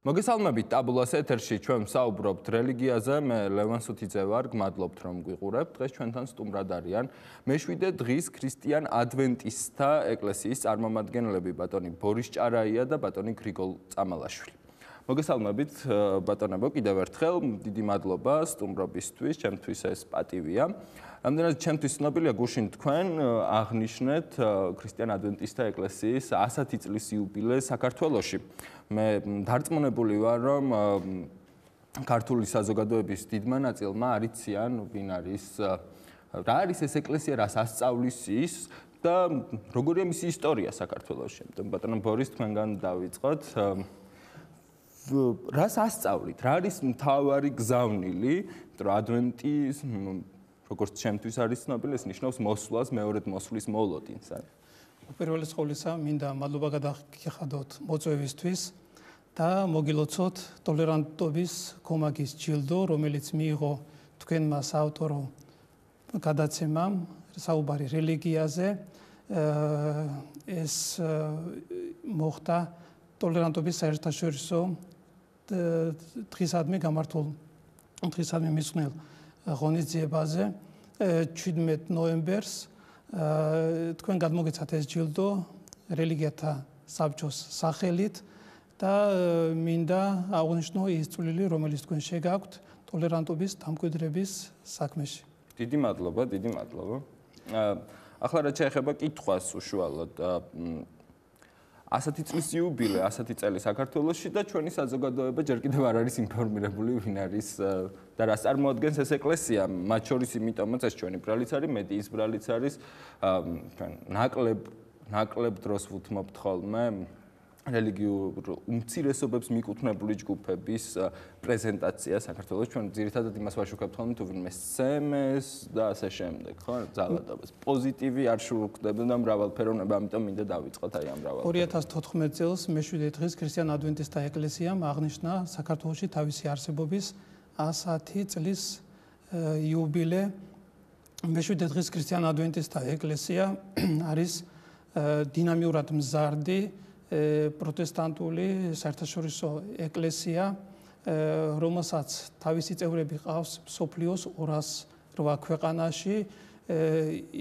მოგესალმებით ტაბულას ეთერში ჩვენ ვსაუბრობთ რელიგიაზე მე ლევან სუთიძე ვარ გმადლობთ რომ გვიყურებთ დღეს ჩვენთან სტუმრად არიან მეშვიდე დღის ქრისტიან ადვენტისტთა ეკლესიის წარმომადგენლები ბატონი ბორის ჭარაია და ბატონი გრიგოლ წამალაშვილი მოგესალმებით ბატონებო კიდევ ერთხელ დიდი მადლობა სტუმრობისთვის ჩემთვის ეს პატივია ამდენად ჩემთვის ცნობილია გუშინ თქვენ აღნიშნეთ ქრისტიან ადვენტისტთა ეკლესიის 100 წლის იუბილეს საქართველოში მე დარწმუნებული ვარ რომ ქართული საზოგადოების დიდმა ნაწილმა არიციან ვინ არის რა არის ეს ეკლესია რას ასწავლის ის და როგორია მისი ისტორია საქართველოში ამიტომ ბატონო ბორის თქვენგან დავიწყოთ რას ასწავლით რა არის მთავარი გზავნილი რომ ადვენტის როგორც ჩემთვის არის ცნობილი ეს ნიშნავს მოსვლას მეორედ მოსვლის მოლოდინს უპირველეს ყოვლისა მინდა მადლობა გადაგიხადოთ მოწვევისთვის და მოგილოცოთ ტოლერანტობის კომაგის ჯილდო რომელიც მიიღო თქვენმა საავტორო გადაცემამ საუბარი რელიგიაზე ეს მოხდა ტოლერანტობის საერთაშორისო დღისადმი გამართულ დღისადმი მიძღვნილ ღონისძიებაზე 17 ნოემბერს თქვენ გადმოგეცათ ეს ჯილდო რელიგიათა საბჭოს სახელით და მინდა აღვნიშნო ის წვლილი რომელიც თქვენ შეგაქვთ ტოლერანტობის დამკვიდრების საქმეში. დიდი მადლობა. ახლა რაც შეეხება კითხვას უშუალოდ 100 წლის იუბილე 100 წელი საქართველოში და ჩვენი საზოგადოება ჯერ კიდევ არ არის ინფორმირებული ვინ არის და რას წარმოადგენს ეს ეკლესია მათ შორის იმიტომაც ეს ჩვენი ბრალიც არის მედიის ბრალიც არის ჩვენ ნაკლებ დროს ვუთმობთ ხოლმე რელიგიურ უმცირესობებს მიკუთვნებული ჯგუფების პრეზენტაცია საქართველოს ჩვენ ძირითადად იმას ვაშუქებთ ხოლმე თუ ვინმე სცემეს და ასე შემდეგ ხო ძალადობას პოზიტივი არ შურუქდება და მრავალფეროვნება ამიტომ მინდა დავიწყოთ აი ამ მრავალფეროვნება 2014 წელს მეშვიდე დღის ქრისტიან ადვენტისტთა ეკლესიამ აღნიშნა საქართველოში თავისი არსებობის 100 წლის იუბილე მეშვიდე დღის ქრისტიან ადვენტისტთა ეკლესია არის დინამიურად მზარდი პროტესტანტული საერთაშორისო ეკლესია რომელსაც თავისი წევრები ყავს მსოფლიოს 208 ქვეყანაში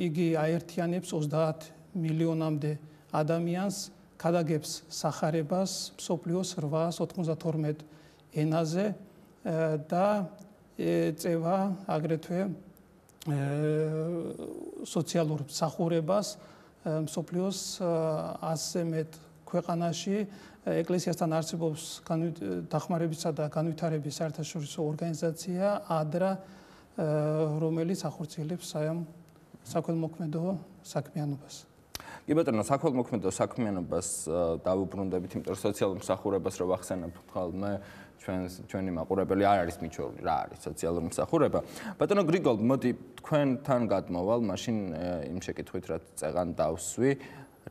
იგი აერთიანებს 30 მილიონამდე ადამიანს ქადაგებს სახარებას მსოფლიოს 892 ენაზე და ეწევა აგრეთვე სოციალურ მსახურებას მსოფლიოს 100 მეტ ქვეყანაში ეკლესიასთან არსებობს დახმარებისა და განვითარების საერთაშორისო ორგანიზაცია ADRA რომელიც ახორციელებს საქველმოქმედო საქმიანობას. კი ბატონო, საქველმოქმედო საქმიანობას დავუბრუნდებით, იმიტომ რომ სოციალურ მსახურებას რო ვახსენებთ ხოლმე ჩვენი მაყურებელი არ არის მიჩვეული რა არის სოციალური მსახურება. ბატონო გრიგოლ, მოდი თქვენთან გადმოვალ, მაშინ იმ შეკითხვით რაც წეღან დავსვი.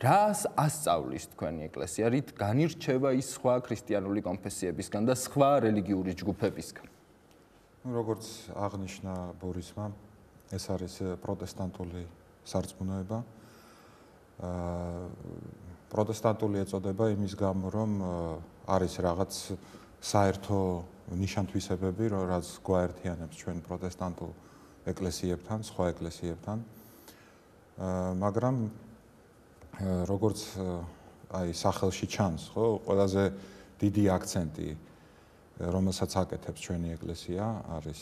რას ასწავლის თქვენი ეკლესია, რით განირჩევა ის სხვა ქრისტიანული კონფესიებისგან და სხვა რელიგიური ჯგუფებისგან? როგორც აღნიშნა ბორისმა, ეს არის პროტესტანტული სარწმუნოება. პროტესტანტული ეწოდება იმის გამო, რომ არის რაღაც საერთო ნიშანთვისებები, რაც გვაერთიანებს ჩვენ პროტესტანტულ ეკლესიებთან, სხვა ეკლესიებთან. მაგრამ როგორც აი სახელში ჩანს, ხო, ყველაზე დიდი აქცენტი, რომელსაც აკეთებს ჩვენი ეკლესია, არის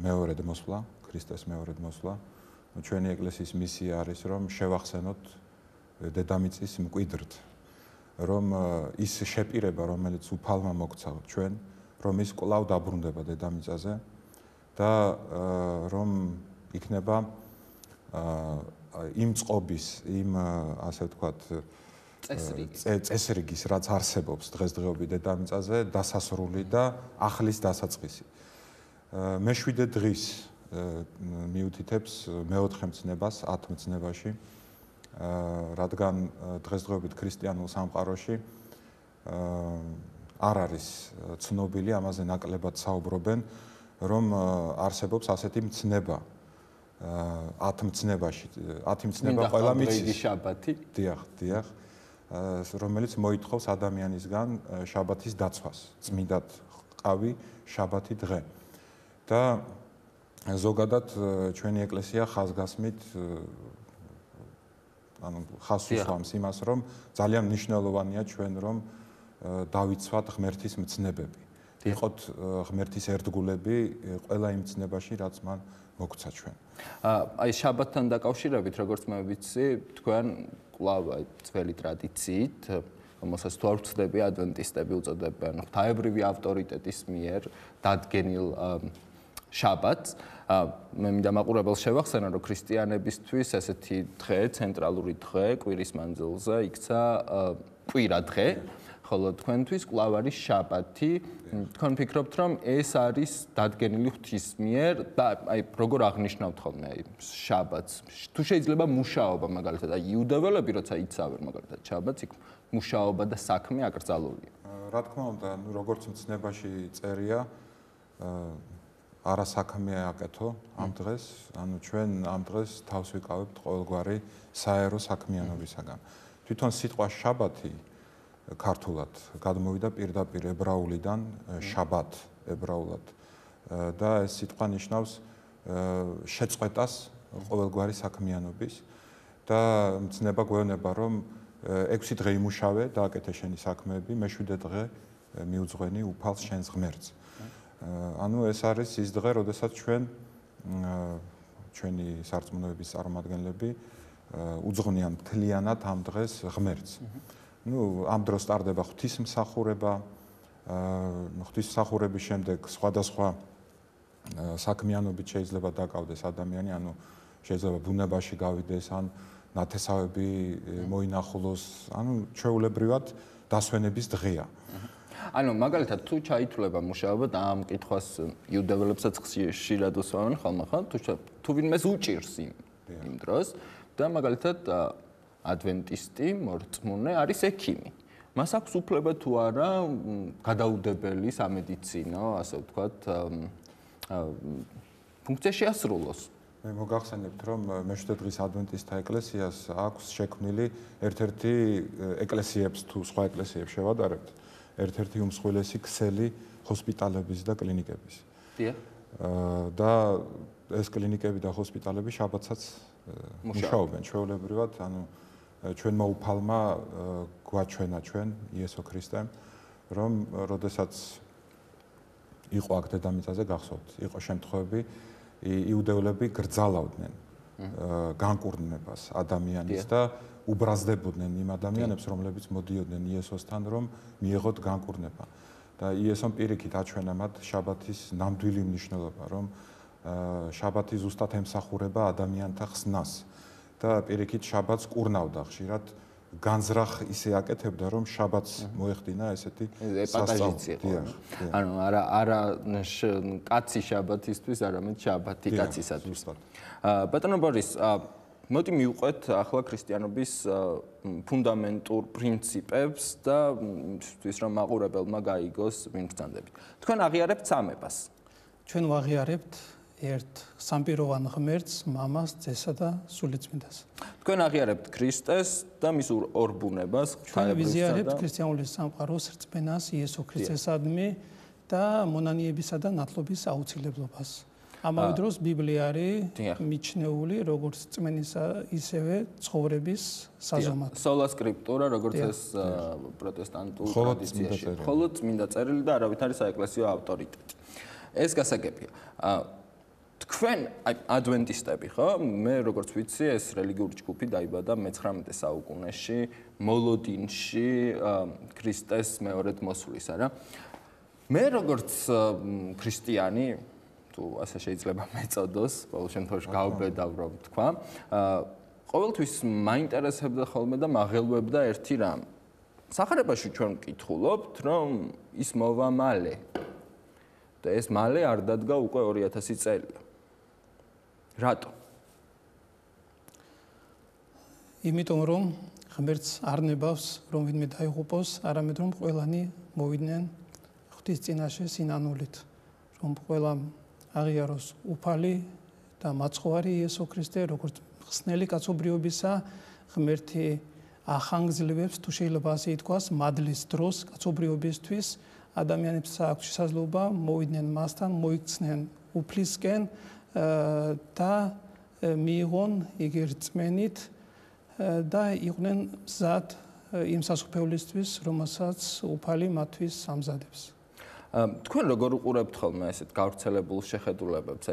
მეორედ მოსვლა, ქრისტეს მეორედ მოსვლა. ჩვენი ეკლესიის მისია არის, რომ შევახსენოთ დედამიწის მკვიდრთ, რომ ის შეპირება, რომელიც უფალმა მოგცა ჩვენ, რომ ის კვლავ დაბრუნდება დედამიწაზე და რომ იქნება იმ წყობის, იმ ასე ვთქვათ, წესრიგის, რაც არსებობს დღესდღეობით დედამიწაზე, დასასრული და ახლის დასაწყისი. მეშვიდე დღის მიუთითებს მეოთხე მცნებას 10 მცნებაში, რადგან დღესდღეობით ქრისტიანულ სამყაროში არ არის ცნობილი, ამაზე ნაკლებად საუბრობენ, რომ არსებობს ასეთი მცნება. 10 მცნებაში 10 მცნება ყველა მიცის შაბათი. დიახ. რომელიც მოითხოვს ადამიანისგან შაბათის დაცვას, წმინდად ყავი შაბათი დღე. და ზოგადად ჩვენი ეკლესია ხაზგასმით ხაზს უსვამს იმას, რომ ძალიან მნიშვნელოვანია ჩვენ რომ დავიცვათ ღმერთის მცნებები. იყოთ ღმერთის ერთგულები ყველა იმ ცნებაში, რაც მან მოგცა ჩვენ. აი შაბათთან დაკავშირებით, როგორც მე ვიცი, თქვენ კვლავ ძველი ტრადიციით, რომელსაც თუ არ ვცდები, ადვენტისტები უწოდებენ ღვთაებრივი ავტორიტეტის მიერ დადგენილ შაბათს. მე მინდა მაყურებელს შევახსენო, რომ ქრისტიანებისთვის ესეთი დღე, ცენტრალური დღე, კვირის მანძილზე იქცა კვირა დღე, ხოლო თქვენთვის კვლავ არის შაბათი. თქვენ ფიქრობთ, რომ ეს არის დადგენილი ღვთის მიერ და აი როგორ აღნიშნავთ ხოლმე აი შაბათს? თუ შეიძლება მუშაობა მაგალითად, აი იუდეველები როცა იცავენ მაგალითად შაბათს, იქ მუშაობა და საქმე აკრძალულია. რა თქმა უნდა, როგორც მცნებაში წერია, არასაქმეა აკეთო ამ დღეს, ანუ ჩვენ ამ დღეს თავს ვიკავებთ ყოველგვარი საერო საქმიანობისაგან. თვითონ სიტყვა შაბათი ქართულად გადმოვიდა პირდაპირ ებრაულიდან შაბათ ებრაულად და ეს სიტყვა ნიშნავს შეწყვეტას ყოველგვარი საქმიანობის და მცნება გვეუბნება რომ 6 დღე იმუშავე და აკეთე შენი საქმეები, მე-7 დღე მიუძღვენი უფალს შენს ღმერთს. ანუ ეს არის ის დღე, როდესაც ჩვენი სარწმუნოების წარმომადგენლები უძღვნიან მთლიანად ამ დღეს ღმერთს. ამ დროს ტარდება ღვთისმსახურება, ღვთისმსახურების შემდეგ სხვადასხვა საქმიანობით შეიძლება დაკავდეს ადამიანი, ანუ შეიძლება ბუნებაში გავიდეს, ან ნათესავები მოინახულოს, ანუ ჩვეულებრივად დასვენების დღეა. ანუ მაგალითად თუ ჩაითვლება მუშაობა და ამ კითხვას იუდეველებსაც ხშირად უსვამენ ხოლმე, ხო? თუ ვინმეს უჭირს იმ დროს და მაგალითად ადვენტისტი, მორწმუნე არის ექიმი. მას აქვს უფლება თუ არა გადაუდებელი სამედიცინო, ასე ვთქვათ, ფუნქცია შეასრულოს. მე მოგახსენებთ, რომ მე-7 დღის ადვენტისტთა ეკლესიას აქვს შექმნილი ერთ-ერთი ეკლესიებს თუ სხვა ეკლესიებს შევადარებთ, ერთ-ერთი უმსხვილესი ქსელი ჰოსპიტალების და კლინიკების. დიახ. და ეს კლინიკები და ჰოსპიტალები შაბათსაც მუშაობენ ჩვეულებრივად, ანუ ჩვენმა უფალმა გვაჩვენა ჩვენ იესო ქრისტემ, რომ როდესაც იყო აქ დედამიწაზე გახსოვთ, იყო შემთხვევები იუდეველები გრძალავდნენ განკურნებას ადამიანის და უბრაზდებოდნენ იმ ადამიანებს, რომლებიც მოდიოდნენ იესოსთან, რომ მიეღოთ განკურნება. და იესომ პირიქით აჩვენა მათ შაბათის ნამდვილი მნიშვნელობა, რომ შაბათი ზუსტად ემსახურება ადამიანთა ხსნას და პირიქით შაბათს კურნავდა ხშირად განზრახ ისე აკეთებდა, რომ შაბათს მოეხდინა ესეთი ეპატაჟიც იყო. ანუ არა კაცი შაბათისთვის, არამედ შაბათი კაცისათვის. ბატონო ბორის, მოდი მივყვეთ ახლა ქრისტიანობის ფუნდამენტურ პრინციპებს და იმისთვის რომ მაყურებელმა გაიგოს მიმგზანდებით. თქვენ აღიარებთ სამებას. ჩვენ ვაღიარებთ ერთ სამპიროვან ღმერთს, მამას, ძესა და სულიწმინდას. თქვენ აღიარებთ ქრისტეს და მის ორ ბუნებას, ჩვენ ვიზიარებთ ქრისტიანული სამყაროს რწმენას იესო ქრისტესადმი და მონანიებისა და ნათლობის აუცილებლობას. ამავე დროს ბიბლია არის მიჩნეული როგორც რწმენისა, ისევე ცხოვრების საზომად. სოლა სკრიპტურა, როგორც ეს პროტესტანტულ ტრადიციაში. მხოლოდ წმინდა წერილი და არავით არის საეკლესიო ავტორიტეტი. ეს გასაგებია. თქვენ ადვენტისტები, ხო? მე როგორც ვიცი, ეს რელიგიური ჯგუფი დაიბადა მე-19 საუკუნეში, მოლოდინში, ქრისტეს მეორედ მოსვლისა რა. მე როგორც ქრისტიანი, თუ ასე შეიძლება მეწოდოს, ყოველ შემთხვევაში გავბედავ რომ თქვა, ყოველთვის მაინტერესებდა ხოლმე და მაღელვებდა ერთი რამ. სახარებაში ჩვენ ვკითხულობთ, რომ ის მოვა მალე. და ეს მალე არ დადგა უკვე 2000 წელია. რატო? იმიტომ რომ ღმერთს არ ნებავს რომ ვინმე დაიღუპოს, არამედ რომ ყველანი მოვიდნენ ღვთის წინაშე სინანულით, რომ ყველამ აღიაროს უფალი და მაცხოვარი იესო ქრისტე, როგორც ხსნელი კაცობრიობისა, ღმერთი ახანგრძლივებს თუ შეიძლება ასე ითქვას მადლის დროს კაცობრიობისთვის ადამიანებს აქვს შესაძლებლობა მოვიდნენ მასთან, მოიქცნენ უფლისკენ და მიიღონ იგი რწმენით და იყვნენ მზად იმ სასუფევლისთვის, რომელსაც უფალი მათთვის ამზადებს. თქვენ როგორ უყურებთ ხოლმე ესეთ გავრცელებულ შეხედულებებს?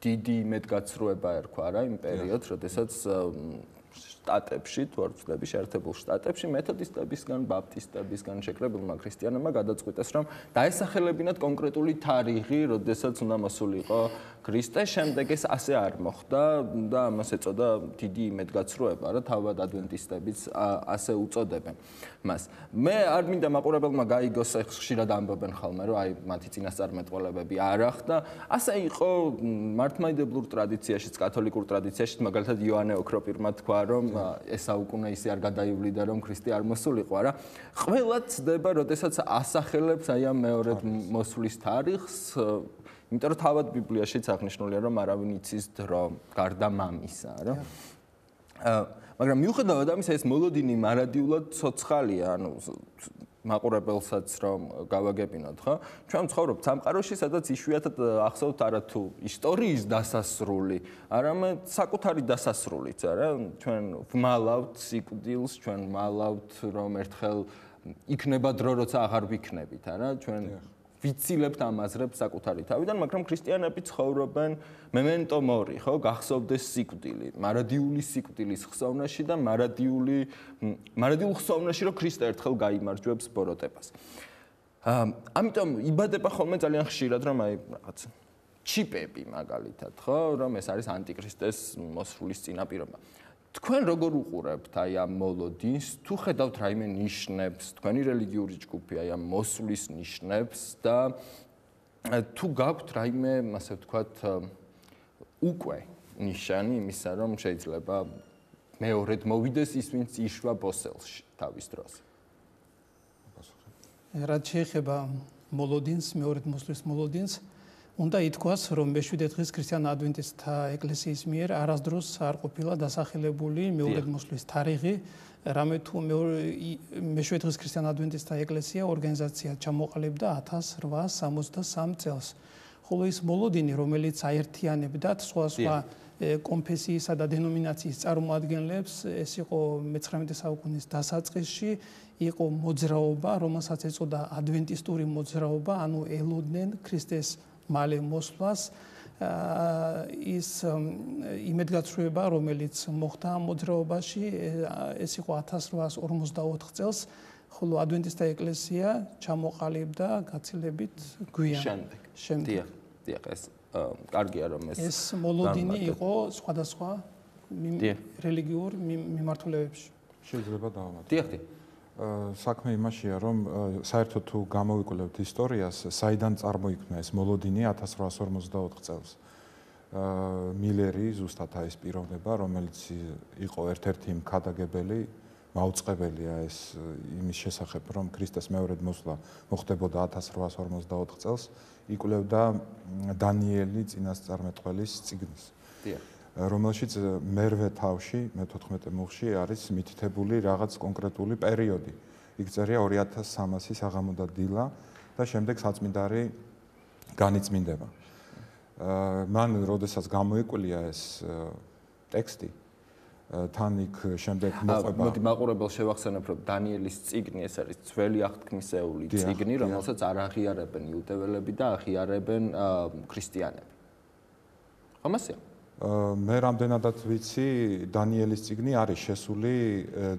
დიდი იმედგაცრუება ერქვა რა იმ პერიოდს, როდესაც შტატებში, თუ არ ვცდები, შეერთებულ შტატებში მეთოდისტებისგან, ბაპტისტებისგან შეკრებულმა ქრისტიანებმა გადაწყვიტეს, რომ დაესახელებინათ კონკრეტული თარიღი, როდესაც უნდა მოსულიყო ქრისტე, შემდეგ ეს ასე არ მოხდა და ამას ეწოდა დიდი იმედგაცრუება, რა თავად ადვენტისტებიც ასე უწოდებენ მას. მე არ მინდა მაყურებელმა გაიგოს, ხშირად ამბობენ ხოლმე, რომ აი მათი წინასწარმეტყველებები არ ახდა. ასე იყო მართლმადიდებლურ ტრადიციაშიც, კათოლიკურ ტრადიციაშიც, მაგალითად იოანე ოქროპირმა თქვა, რომ ეს საუკუნე ისე არ გადაივლიდა, რომ ქრისტე არ მოსულიყო, არა. ყველა ცდება, როდესაც ასახელებს აი ამ მეორედ მოსვლის თარიღს, იმიტომ რომ თავად ბიბლიაშიც აღნიშნულია, რომ არავინ იცის დრო გარდა მამისა, რა. მაგრამ მიუხედავად ამისა, ეს მოლოდინი მარადიულად ცოცხალია, ანუ მაყურებელსაც რომ გავაგებინოთ, ხო? ჩვენ ვცხოვრობთ სამყაროში, სადაც იშვიათად ახსოვთ არათუ ისტორიის დასასრული, არამედ საკუთარი დასასრულიც, არა? ჩვენ ვმალავთ სიკვდილს, ჩვენ ვმალავთ, რომ ერთხელ იქნება დრო, როცა აღარ ვიქნებით, არა? ჩვენ ვიცილებთ ამ აზრებს საკუთარი თავიდან, მაგრამ ქრისტიანები ცხოვრობენ memento mori, ხო, გახსოვდეს სიკვდილი, მარადიული სიკვდილის ხსოვნაში და მარადიულ ხსოვნაში, რომ ქრისტე ერთხელ გაიმარჯვებს ბოროტებას. ამიტომ იბადება ხოლმე ძალიან ხშირად, რომ აი რაღაც ჩიპები მაგალითად, ხო, რომ ეს არის ანტიქრისტეს მოსვლის წინაპირობა. თქვენ როგორ უყურებთ აი ამ მოლოდინს, თუ ხედავთ რაიმე ნიშნებს, თქვენი რელიგიური ჯგუფი აი ამ მოსვლის ნიშნებს და თუ გაქვთ რაიმე, ასე ვთქვათ, უკვე ნიშანი იმისა, რომ შეიძლება მეორედ მოვიდეს ის, ვინც იშვა ბოსელში თავის დროს. რაც შეეხება მოლოდინს, მეორედ მოსვლის მოლოდინს, უნდა ითქვას, რომ მეშვიდე დღის ქრისტიან ადვენტისტთა ეკლესიის მიერ არასდროს არ ყოფილა დასახელებული მეორედ მოსვლის თარიღი, რამე თუ მეშვიდე დღის ქრისტიან ადვენტისტთა ეკლესია ორგანიზაცია ჩამოყალიბდა 1863 წელს. ხოლო ის მოლოდინი, რომელიც აერთიანებდათ სხვადასხვა კონფესიისა და დენომინაციის წარმოადგენლებს, ეს იყო მე-19 საუკუნის დასაწყისში, იყო მოძრაობა, რომელსაც ეწოდა ადვენტისტური მოძრაობა, ანუ ელოდნენ ქრისტეს მალე მოსვლას, ის იმედგაცრუება, რომელიც მოხდა ამ მოძრაობაში, ეს იყო 1854 წელს, ხოლო ადვენტისტთა ეკლესია ჩამოყალიბდა გაცილებით გვიან. შემდეგ. დიახ, ეს კარგია რომ ეს მოლოდინი იყო სხვადასხვა რელიგიურ მიმართულებებში. შეიძლება დავამატო. დიახ. საქმე იმაშია, რომ საერთოდ თუ გამოვიკვლევთ ისტორიას, საიდან წარმოიქმნა ეს მოლოდინი 1854 წელს. მილერი ზუსტად ეს პიროვნება, რომელიც იყო ერთ-ერთი მქადაგებელი, მაუწყებელია ეს იმის შესახებ, რომ ქრისტეს მეორედ მოსვლა მოხდებოდა 1854 წელს, იკვლევდა დანიელი წინასწარმეტყველის წიგნს. რომელშიც მერვე თავში, მე-14 მუხლში არის მითითებული რაღაც კონკრეტული პერიოდი. იქ წერია 2300 საღამო და დილა და შემდეგ საწმინდარი განიწმინდება. მან როდესაც გამოიკვლია ეს ტექსტი, თან იქ შემდეგ მოყვება. მოდი მაყურებელს შევახსენებ, რომ დანიელის წიგნი ეს არის ძველი აღთქმისეული წიგნი, რომელსაც არ აღიარებენ იუდეველები და აღიარებენ ქრისტიანები. ხომასია? მე რამდენადაც ვიცი, დანიელის წიგნი არის შესული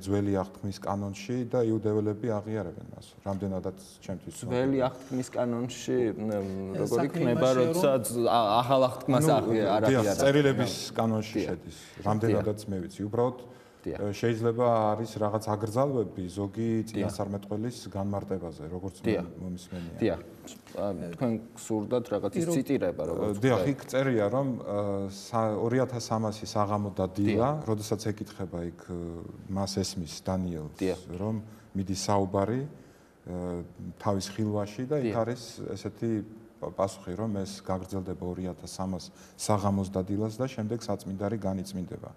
ძველი აღთქმის კანონში და იუდეველები აღიარებენ მას. რამდენადაც ჩემთვის ძველი აღთქმის კანონში როგორ იქნება, როცა ახალ აღთქმას არ აღიარებენ. წერილების კანონში შედის. რამდენადაც მე ვიცი, უბრალოდ შეიძლება არის რაღაც აგრძალვები ზოგი წინასწარმეტყველის განმარტებაზე, როგორც მომისმენია. დიახ. თქვენ გსურდათ რაღაც ის ციტირება, როგორც დიახ, იქ წერია, რომ 2300 საღამო და დილა, როდესაც ეკითხება იქ მას ესმის დანიელს, რომ მიდის საუბარი თავის ხილვაში და იქ არის ესეთი პასუხი, რომ ეს გაგრძელდება 2300 საღამოს და დილას და შემდეგ საწმინდარი განიწმინდება.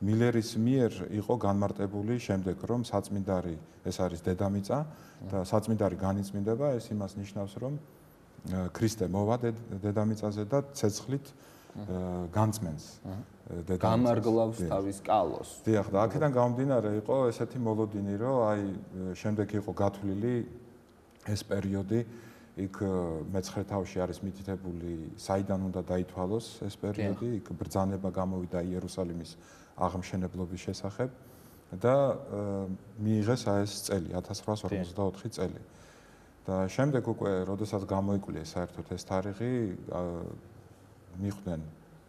მილერის მიერ იყო განმარტებული შემდეგ, რომ საწმინდარი ეს არის დედამიწა და საწმინდარი განიწმინდება, ეს იმას ნიშნავს, რომ ქრისტე მოვა დედამიწაზე და ცეცხლით განწმენს დედამიწას. გამარგლავს თავის კალოს. დიახ, და აქედან გამომდინარე იყო ესეთი მოლოდინი, რომ აი შემდეგ იყო გათვლილი ეს პერიოდი, იქ მე-9 თავში არის მითითებული, საიდან უნდა დაითვალოს ეს პერიოდი, იქ ბრძანება გამოვიდა იერუსალიმის აღმშენებლობის შესახებ და მიიღეს ეს წელი 1854 წელი. და შემდეგ უკვე, როდესაც გამოიკვლიეს საერთოდ ეს თარიღი, მიხვდნენ,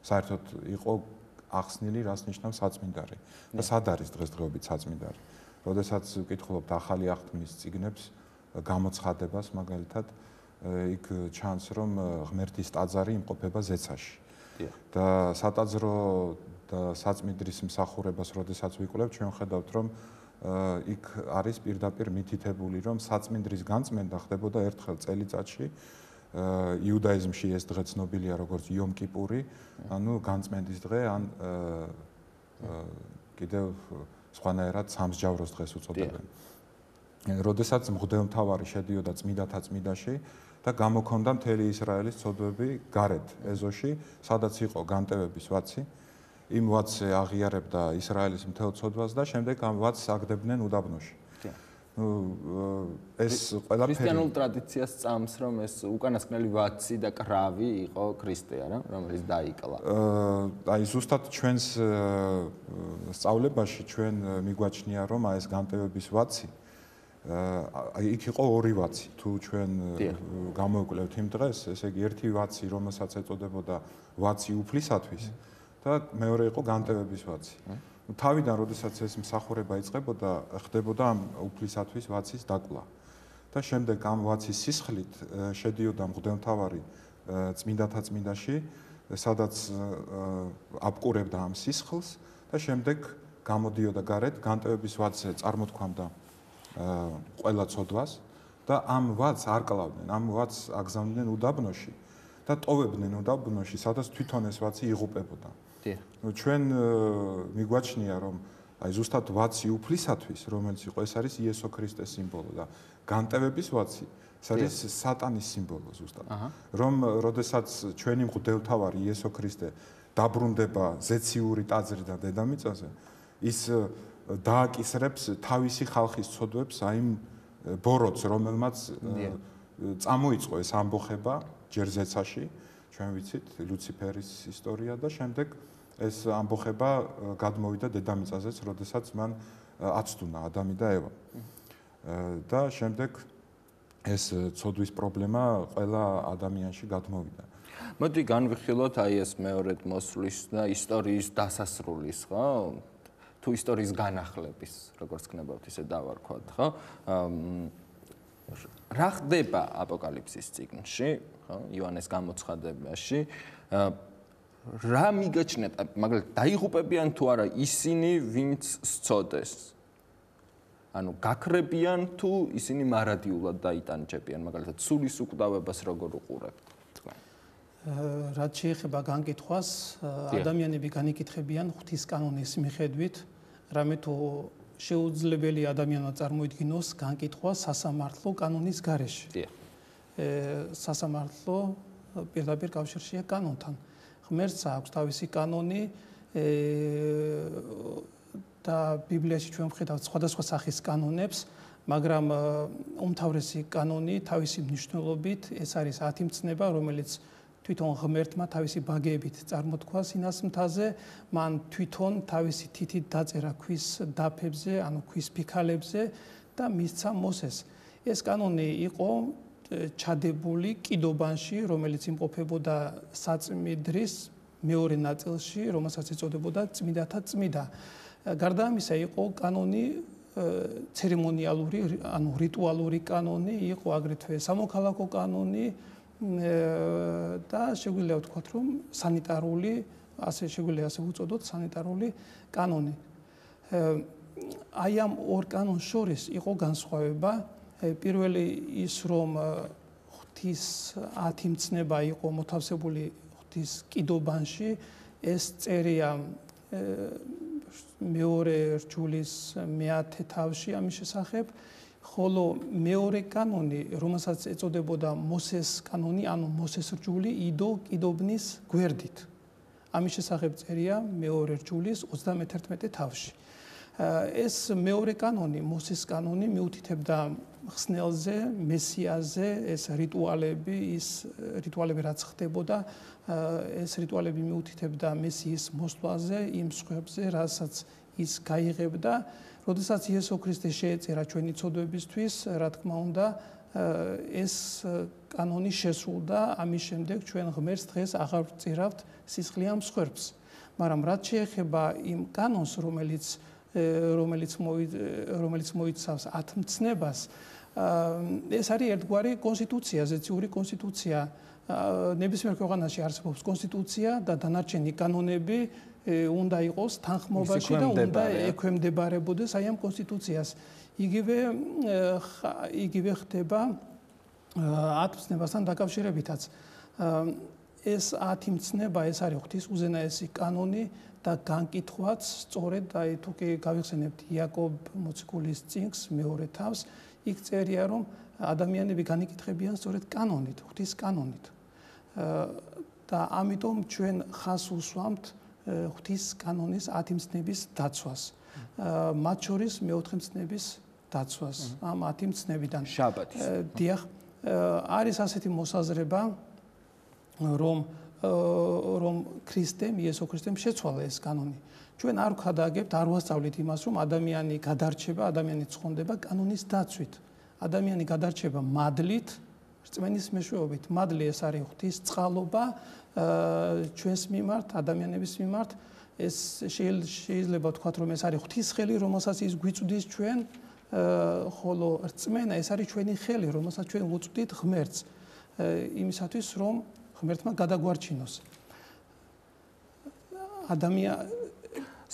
საერთოდ იყო ახსნილი, რას ნიშნავს საწმინდარი და სად არის დღესდღეობით საწმინდარი. როდესაც ვკითხულობთ ახალი აღთქმის წიგნებს, გამოცხადებას მაგალითად, იქ ჩანს, რომ ღმერთის ტაძარი იმყოფება ზეცაში. და სატაძრო და საწმინდრის მსახურებას, როდესაც ვიკვლევთ, ჩვენ ხედავთ, რომ იქ არის პირდაპირ მითითებული, რომ საწმინდრის განწმენდა ხდებოდა ერთხელ წელიწადში. იუდაიზმში ეს დღე ცნობილია როგორც იომ კიპური, ანუ განწმენდის დღე, ან კიდევ სხვანაირად სამსჯავროს დღეს უწოდებენ. როდესაც მღვდელმთავარი შედიოდა წმიდათა წმიდაში და გამოქონდა მთელი ისრაელის ცოდვები გარეთ ეზოში, სადაც იყო განტევების ვაცი. იმ ვაცზე აღიარებდა ისრაელის მთელ ცოდვას და შემდეგ ამ ვაცს აგდებდნენ უდაბნოში. ეს ყველაფერი ქრისტიანულ ტრადიციას წამს, რომ ეს უკანასკნელი ვაცი და კრავი იყო ქრისტე, არა, რომელიც დაიკლა. აი ზუსტად ჩვენს სწავლებაში ჩვენ მიგვაჩნია, რომ აი ეს განტევების ვაცი აი იქ იყო ორი ვაცი. თუ ჩვენ გამოვიკვლებთ იმ დღეს, ესე იგი ერთი ვაცი, რომელსაც ეწოდებოდა ვაცი უფლისათვის და მეორე იყო განტევების ვაცი. თავიდან, როდესაც ეს მსახურება იწყებოდა, ხდებოდა ამ უფლისათვის ვაცის დაკლა. და შემდეგ ამ ვაცის სისხლით შედიოდა მღვდელმთავარი წმინდათა წმინდაში, სადაც აბყურებდა ამ სისხლს და შემდეგ გამოდიოდა გარეთ, განტევების ვაცზე წარმოთქვამდა ყველა ცოდვას და ამ ვაცს არ კლავდნენ, ამ ვაცს აგზავნდნენ უდაბნოში და ტოვებდნენ უდაბნოში, სადაც თვითონ ეს ვაცი იღუპებოდა. ჩვენ მიგვაჩნია, რომ აი ზუსტად ვაცი უფლისათვის, რომელიც იყო, ეს არის იესო ქრისტეს სიმბოლო და განტევების ვაცი, ეს არის სატანის სიმბოლო ზუსტად. რომ როდესაც ჩვენი მღვდელმთავარი იესო ქრისტე დაბრუნდება ზეციური ტაძრიდან დედამიწაზე, ის დააკისრებს თავისი ხალხის ცოდვებს აი იმ ბოროტს, რომელმაც წამოიწყო ეს ამბოხება ჯერ ზეცაში, ჩვენ ვიცით ლუციფერის ისტორია და შემდეგ ეს ამბოხება გადმოვიდა დედამიწაზეც, როდესაც მან აცდუნა ადამი და ევა. და შემდეგ ეს ცოდვის პრობლემა ყველა ადამიანში გადმოვიდა. მოდი განვიხილოთ აი ეს მეორედ მოსვლის და ისტორიის დასასრულის, ხო? თუ ისტორიის განახლების, როგორც ქნებავთ, ისე დავარქვათ, ხო? რა ხდება აპოკალიფსის წიგნში, ხო? იოანეს გამოცხადებაში? რა მიგაჩნიათ, მაგალითად, დაიღუპებიან თუ არა ისინი, ვინც სცოდეს? ანუ გაქრებიან თუ ისინი მარადიულად დაიტანჯებიან, მაგალითად, სულის უკვდავებას როგორ უყურებთ? რაც შეეხება განკითხვას, ადამიანები განიკითხებიან ღვთის კანონის მიხედვით, რამე თუ შეუძლებელი ადამიანმა წარმოიდგინოს განკითხვა სასამართლო კანონის გარეშე. სასამართლო პირდაპირ კავშირშია კანონთან. ღმერთს აქვს თავისი კანონი და ბიბლიაში ჩვენ ვხედავთ სხვადასხვა სახის კანონებს, მაგრამ უმთავრესი კანონი თავისი მნიშვნელობით ეს არის 10 მცნება, რომელიც თვითონ ღმერთმა თავისი ბაგეებით წარმოთქვა სინას მთაზე, მან თვითონ თავისი თითით დაწერა ქვის დაფებზე, ანუ ქვის ფიქალებზე და მისცა მოსეს. ეს კანონი იყო ჩადებული კიდობანში, რომელიც იმყოფებოდა საწმიდრის მეორე ნაწილში, რომელსაც ეწოდებოდა წმიდათა წმიდა. გარდა ამისა, იყო კანონი ცერემონიალური, ანუ რიტუალური კანონი, იყო აგრეთვე სამოქალაქო კანონი და შეგვიძლია ვთქვათ, რომ სანიტარული, ასე შეგვიძლია ასე ვუწოდოთ, სანიტარული კანონი. აი ამ ორ კანონს შორის იყო განსხვავება. პირველი ის, რომ ღვთის 10 მცნება იყო მოთავსებული ღვთის კიდობანში, ეს წერია მეორე რჯულის მე-10 თავში ამის შესახებ, ხოლო მეორე კანონი, რომელსაც ეწოდებოდა მოსეს კანონი, ანუ მოსეს რჯული იდო კიდობნის გვერდით. ამის შესახებ წერია მეორე რჯულის 31 თავში. ეს მეორე კანონი, მოსეს კანონი მიუთითებდა ხსნელზე, მესიაზე, ეს რიტუალები რაც ხდებოდა, ეს რიტუალები მიუთითებდა მესიის მოსვლაზე, იმ სხვებზე, რასაც ის გაიღებდა, როდესაც იესო ქრისტე შეეწერა ჩვენი ცოდვებისთვის, რა თქმა უნდა, ეს კანონი შესრულდა, ამის შემდეგ ჩვენ ღმერთს დღეს აღარ ვწირავთ სისხლიან მსხვერპლს. მაგრამ რაც შეეხება იმ კანონს, რომელიც მოიცავს 10 მცნებას, ეს არის ერთგვარი კონსტიტუცია, ზეციური კონსტიტუცია. ნებისმიერ ქვეყანაში არსებობს კონსტიტუცია და დანარჩენი კანონები უნდა იყოს თანხმობაში და უნდა ექვემდებარებოდეს აი ამ კონსტიტუციას. იგივე ხდება 10 მცნებასთან დაკავშირებითაც. ეს 10 მცნება, ეს არის ღვთის უზენაესი კანონი და განკითხვაც სწორედ აი თუ კი გავიხსენებთ იაკობ მოციქულის წიგნს მეორე თავს, იქ წერია რომ ადამიანები განიკითხებიან სწორედ კანონით, ღვთის კანონით. და ამიტომ ჩვენ ხას უსვამთ ღვთის კანონის 10 მცნების დაცვას. მათ შორის მე-4 მცნების დაცვას. ამ 10 მცნებიდან შაბათის. დიახ, არის ასეთი მოსაზრება, რომ ქრისტემ, იესო ქრისტემ შეცვალა ეს კანონი. ჩვენ არ ვქადაგებთ, არ ვასწავლით იმას, რომ ადამიანი გადარჩება, ადამიანი ცხონდება კანონის დაცვით. ადამიანი გადარჩება მადლით, რწმენის მეშვეობით. მადლი ეს არის ღვთის წყალობა ჩვენს მიმართ, ადამიანების მიმართ. ეს შეიძლება ვთქვათ, რომ ეს არის ღვთის ხელი, რომელსაც ის გვიწვდის ჩვენ, ხოლო რწმენა ეს არის ჩვენი ხელი, რომელსაც ჩვენ ვუწვდით ღმერთს, იმისათვის, რომ ღმერთმა გადაგვარჩინოს.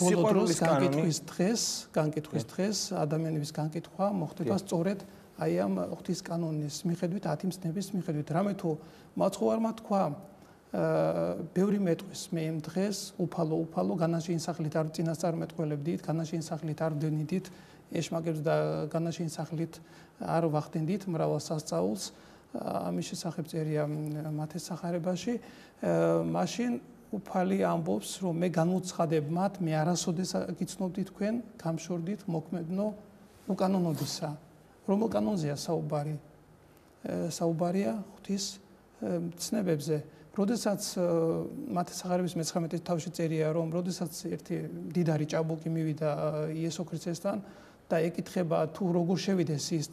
ბოლო დროს განკითხვის დღეს ადამიანების განკითხვა მოხდება სწორედ აი ამ ღვთის კანონის მიხედვით, 10 მცნების მიხედვით. რამე თუ მაცხოვარმა თქვა, ბევრი მეტყვის მე იმ დღეს უფალო განაშინ სახლით არ წინასწარმეტყველებდით, განაშინ სახლით არ ვდენიდით, ეშმაკებს და განაშინ სახლით არ ვახდენდით მრავალ სასწაულს. ამის შესახებ წერია მათეს სახარებაში. მაშინ უფალი ამბობს, რომ მე განუცხადებ მათ, მე არასოდეს გიცნობდი თქვენ, გამშორდით მოქმედნო უკანონობისა. რომელ კანონზეა საუბარი? საუბარია ღვთის მცნებებზე. როდესაც მათეს სახარების 19 თავში წერია, რომ როდესაც ერთი დიდარი ჭაბუკი მივიდა იესო ქრისტესთან და ეკითხება თუ როგორ შევიდეს ის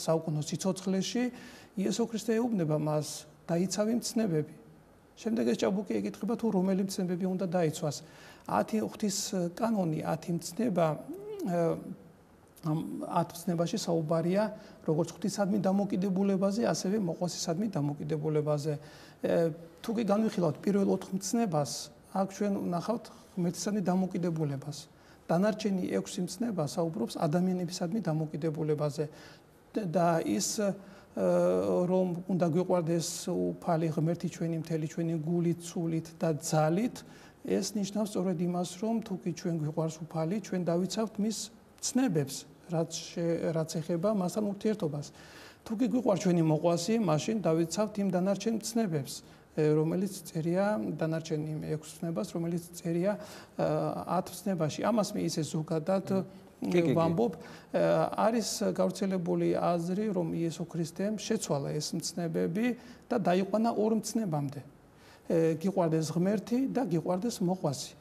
საუკუნო სიცოცხლეში, იესო ქრისტე ეუბნება მას, დაიცავი მცნებები. შემდეგ ეს ჭაბუკი ეკითხება თუ რომელი მცნებები უნდა დაიცვას. 10 ღვთის კანონი, 10 მცნება, ამ 10 მცნებაში საუბარია როგორც ღვთისადმი დამოკიდებულებაზე, ასევე მოყვასისადმი დამოკიდებულებაზე. თუ კი განვიხილავთ პირველ 4 მცნებას, აქ ჩვენ ვნახავთ ღმერთისადმი დამოკიდებულებას. დანარჩენი 6 მცნება საუბრობს ადამიანებისადმი დამოკიდებულებაზე და ის რომ უნდა გვიყვარდეს უფალი ღმერთი ჩვენი მთელი ჩვენი გულით, სულით და ძალით, ეს ნიშნავს სწორედ იმას, რომ თუ კი ჩვენ გვიყვარს უფალი, ჩვენ დავიცავთ მის მცნებებს, რაც ეხება მასთან ურთიერთობას. თუ კი გვიყვარს ჩვენი მოყვასი, მაშინ დავიცავთ იმ დანარჩენ მცნებებს, რომელიც წერია დანარჩენ იმ 6 მცნებას, რომელიც წერია 10 მცნებაში. ამას მე ისე ზოგადად ვამბობ, არის გავრცელებული აზრი, რომ იესო ქრისტემ შეცვალა ეს მცნებები და დაიყვანა 2 მცნებამდე. გიყვარდეს ღმერთი და გიყვარდეს მოყვასი.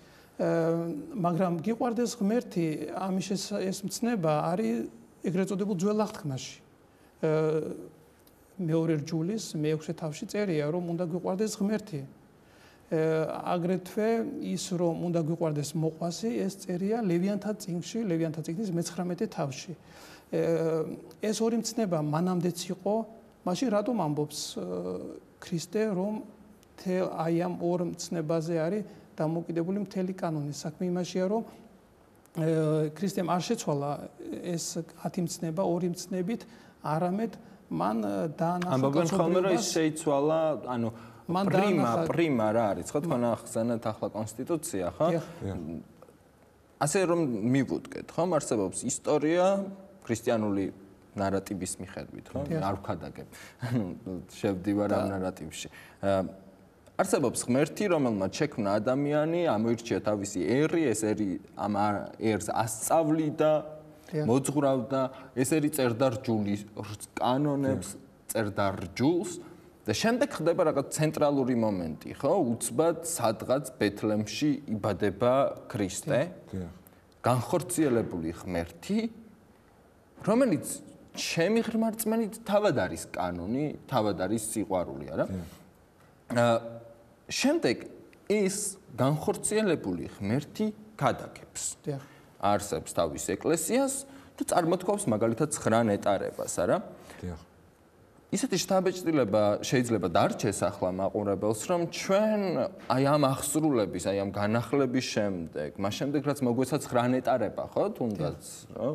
მაგრამ გიყვარდეს ღმერთი, ამის ეს მცნება არის ეგრეთ წოდებულ ძველ აღთქმაში. მეორე რჯულის მე-6 თავში წერია, რომ უნდა გიყვარდეს ღმერთი. აგრეთვე ის, რომ უნდა გიყვარდეს მოყვასი, ეს წერია ლევიანთა წიგნში, ლევიანთა წიგნის მე-19 თავში. ეს 2 მცნება მანამდეც იყო, მაშინ რატომ ამბობს ქრისტე, რომ აი ამ 2 მცნებაზე არის დამოკიდებული მთელი კანონი? საქმე იმაშია, რომ ქრისტემ არ შეცვალა ეს 10 მცნება 2 მცნებით, არამედ მან დაანახა ამბობენ ხოლმე რომ ის შეიცვალა, ანუ პრიმა რა არის, ხო? თქვენ ახსენეთ ახლა კონსტიტუცია, ხო? ასე რომ მივუდგეთ, ხომ, არსებობს ისტორია ქრისტიანული ნარატივის მიხედვით, ხო? არ ვქადაგებ. შევდივარ ამ ნარატივში. არსებობს ღმერთი, რომელმაც შექმნა ადამიანი, ამოირჩია თავისი ერი, ეს ერი ამ ერს ასწავლიდა, მოძღვრავდა, ეს ერი წერდა რჯულის კანონებს, წერდა რჯულს და შემდეგ ხდება რაღაც ცენტრალური მომენტი, ხო? უცბად სადღაც ბეთლემში იბადება ქრისტე. განხორციელებული ღმერთი, რომელიც ჩემი ღრმარწმენით თავად არის კანონი, თავად არის სიყვარული, არა? შემდეგ ის განხორციელებული ღმერთი გადაგებს. არსებს თავის ეკლესიას და წარმოთქვავს მაგალითად 9 ნეტარებას, არა? ისეთი შთაბეჭდილება შეიძლება დარჩეს ახლა მაყურებელს, რომ ჩვენ აი ამ ახსრულების, აი ამ განახლების შემდეგ, მას შემდეგ რაც მოგვეცაც 9 ნეტარება, ხო, თუნდაც, რა?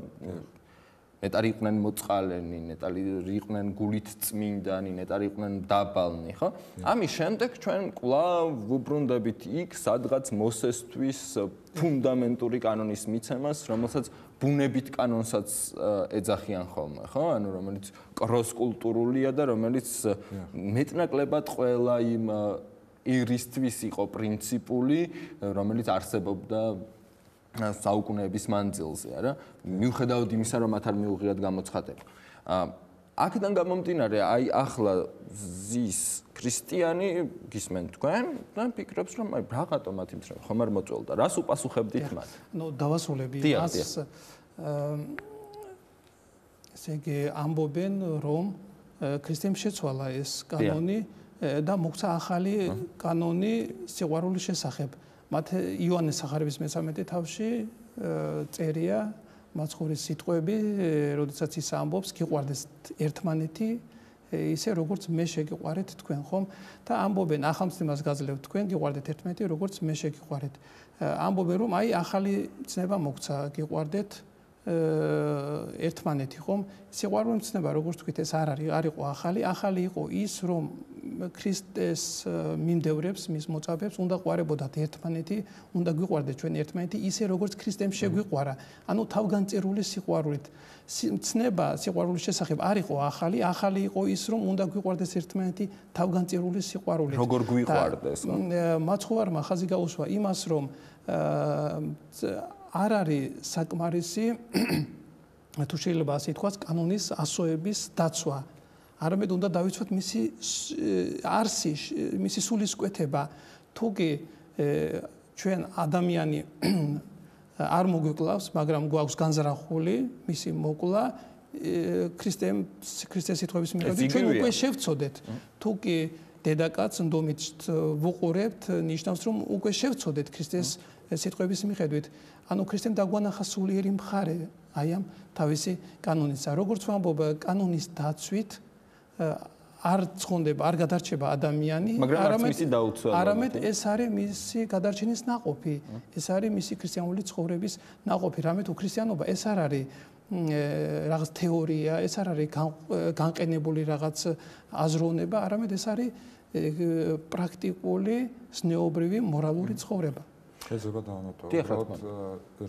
ნეტარი იყვნენ მოწყალენი, ნეტარი იყვნენ გულით წმინდანი, ნეტარი იყვნენ დაბალნი, ხო? ამის შემდეგ ჩვენ კვლავ ვუბრუნდებით იქ, სადღაც მოსესთვის ფუნდამენტური კანონის მიცემას, რომელსაც ბუნებით კანონსაც ეძახიან ხოლმე, ხო? ანუ რომელიც კროს-კულტურულია და რომელიც მეტნაკლებად ყველა იმ ერისთვის იყო პრინციპული, რომელიც არსებობდა საუკუნეების მანძილზე, არა? მიუხედავად იმისა, რომ მათ არ მიუღიათ გამოცხადება. აქედან გამომდინარე, აი ახლა ზის ქრისტიანი გისმენ თქვენ და ფიქრობს, რომ აი რაღაცა მათი მცრე ხომ არ მოწველდა. რას უპასუხებდით მათ? ნუ დავასრულები მას. ესე იგი ამბობენ, რომ ქრისტემ შეცვალა ეს კანონი და მოხდა ახალი კანონი სიყვარულის შესახებ. მათ იოანეს სახარების მე-13 თავში წერია მაცხოვრის სიტყვები, როდესაც ის ამბობს, გიყვარდეს ერთმანეთი, ისე როგორც მე შეგიყვარეთ თქვენ, ხომ? და ამბობენ, ახალმწნევას გაძლევთ თქვენ, გიყვარდეთ ერთმანეთი, როგორც მე შეგიყვარეთ. ამბობენ, რომ აი ახალი ცნება მოხდა, გიყვარდეთ ერთმანეთი, ხომ? სიყვარულის ცნება, როგორც თქვით, ეს არ იყო ახალი, ახალი იყო ის, რომ ქრისტეს მიმდევრებს, მის მოწაფეებს უნდა ყვარებოდათ ერთმანეთი, უნდა გვიყვარდეთ ჩვენ ერთმანეთი, ისე როგორც ქრისტემ შეგვიყვარა. ანუ თავგანწირული სიყვარულით. ცნება სიყვარულის შესახებ არ იყო ახალი, ახალი იყო ის, რომ უნდა გვიყვარდეს ერთმანეთი თავგანწირული სიყვარულით. როგორ გვიყვარდეს? მაცხოვარმა ხაზი გაუსვა იმას, რომ არ არის საკმარისი თუ შეიძლება ასე ითქვას, კანონის ასოების დაცვა. არამედ უნდა დავიცვათ მისი არსი, მისი სულისკვეთება. თუ კი ჩვენ ადამიანი არ მოგვიკლავს, მაგრამ გვაქვს განზრახული მისი მოკლა, ქრისტეს სიტყვების მიხედვით ჩვენ უკვე შევცოდეთ. თუ კი დედაკაც ნდომით ვუყურებთ, ნიშნავს რომ უკვე შევცოდეთ ქრისტეს სიტყვების მიხედვით. ანუ ქრისტემ დაგვანახა სულიერი მხარე აი ამ თავისი კანონისა. როგორც ვამბობ, კანონის დაცვით არ ცხონდება, არ გადარჩება ადამიანი, არამედ ეს არის მისი გადარჩენის ნაყოფი, ეს არის მისი ქრისტიანული ცხოვრების ნაყოფი. რამე თუ ქრისტიანობა ეს არ არის რაღაც თეორია, ეს არ არის განყენებული რაღაც აზროვნება, არამედ ეს არის პრაქტიკული, ზნეობრივი, მორალური ცხოვრება. შეიძლება დავამატო,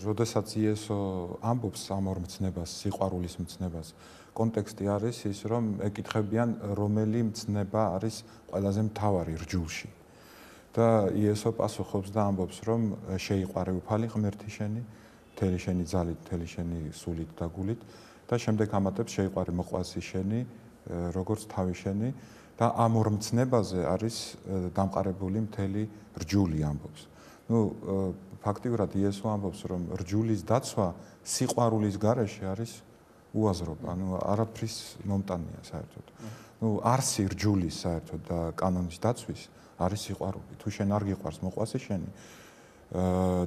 როდესაც იესო ამბობს ამ ორ მცნებას, სიყვარულის მცნებას, კონტექსტი არის ის, რომ ეკითხებიან, რომელი მცნება არის ყველაზე მთავარი რჯულში. და იესო პასუხობს და ამბობს, რომ შეიყვარე უფალი ღმერთი შენი, მთელი შენი ძალით, მთელი შენი სულით და გულით და შემდეგ ამატებს შეიყვარე მოყვასი შენი, როგორც თავი შენი და ამ ორ მცნებაზე არის დამყარებული მთელი რჯული ამბობს. ნუ ფაქტიურად იესო ამბობს, რომ რჯულის დაცვა სიყვარულის გარეშე არის უაზრობა, ანუ არაფრის მომტანია საერთოდ. ნუ არსი რჯულის საერთოდ და კანონის დაცვის არის სიყვარული. თუ შენ არ გიყვარს მოყვასი შენი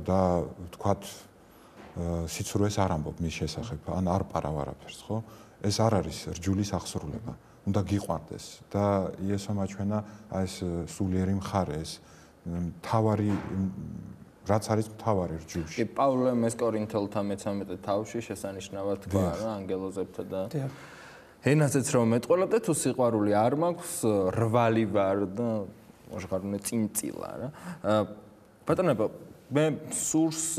და თქვათ სიცრუეს არ ამბობ მის შესახებ, ან არ პარავ არაფერს, ხო? ეს არ არის რჯულის აღსრულება. უნდა გიყვარდეს და იესო მაჩვენა ეს სულიერი მხარე, ეს თავარი რაც არის მთავარი რჯულში. კი, პავლემ ეს კორინთელთა მე-13 თავში შესანიშნავად თქვა რა ანგელოზებთა და ენაზეც რომ მეტყველებდე თუ სიყვარული არ მაქვს, რვალი ვარ და მოჟღარუნე წინწილა რა. ბატონებო, მე სურს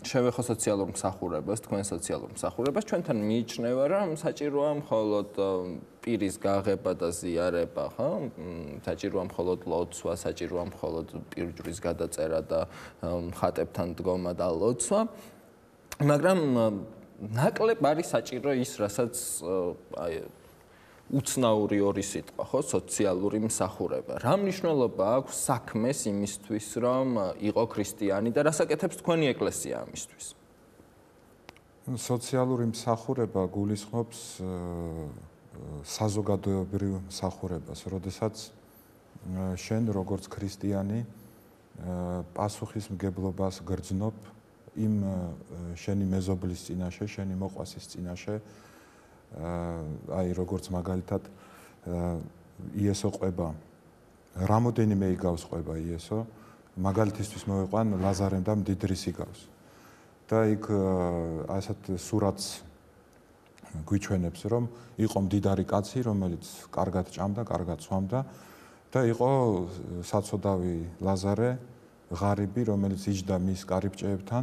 შევეხო სოციალურ მსახურებას, თქვენ სოციალურ მსახურებას, ჩვენთან მიიჩნევა, რომ საჭიროა მხოლოდ პირის გაღება და ზიარება, ხო? საჭიროა მხოლოდ ლოცვა, საჭიროა მხოლოდ პირჯვრის გადაწერა და ხატებთან დგომა და ლოცვა. მაგრამ ნაკლებ არის საჭირო ის, რასაც უცნაური ორი სიტყვა, ხო, სოციალური მსახურება. რა მნიშვნელობა აქვს საქმეს იმისთვის, რომ იყო ქრისტიანი და რას აკეთებს თქვენი ეკლესია ამისთვის? სოციალური მსახურება გულისხმობს საზოგადოებრივ მსახურებას, როდესაც შენ როგორც ქრისტიანი პასუხისმგებლობას გრძნობ იმ შენი მეზობლის წინაშე, შენი მოყვასის წინაშე, აი როგორც მაგალითად იესო ყვება, რამოდენიმე იგავს ყვება იესო, მაგალითისთვის მოვიყვან ლაზარემ და მდიდრისი გავს. და იქ ასეთ სურათს გვიჩვენებს, რომ იყო მდიდარი კაცი, რომელიც კარგად ჭამდა, კარგად სვამდა და იყო საცოდავი ლაზარე, ღარიბი, რომელიც იჯდა მის კარიბჭეებთან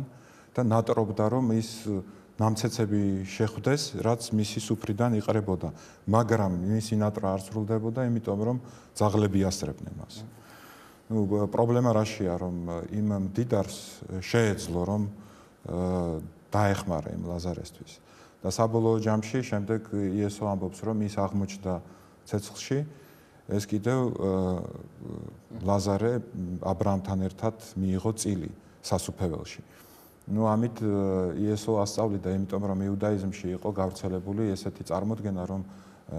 და ნატრობდა, რომ ის ნამცეცები შეხვდეს, რაც მისი სუფრიდან იყრებოდა, მაგრამ მისი ნატრა არ სრულდებოდა, იმიტომ რომ ძაღლები ასწრებდნენ მას. პრობლემა რაშია, რომ იმ მდიდარს შეეძლო, რომ დაეხმარა იმ ლაზარესთვის. და საბოლოო ჯამში შემდეგ იესო ამბობს, რომ ის აღმოჩნდა ცეცხლში, ეს კიდევ ლაზარე აბრაამთან ერთად მიიღო წილი სასუფეველში. ამით იესო ასწავლიდა, იმიტომ რომ იუდაიზმში იყო გავრცელებული ესეთი წარმოდგენა, რომ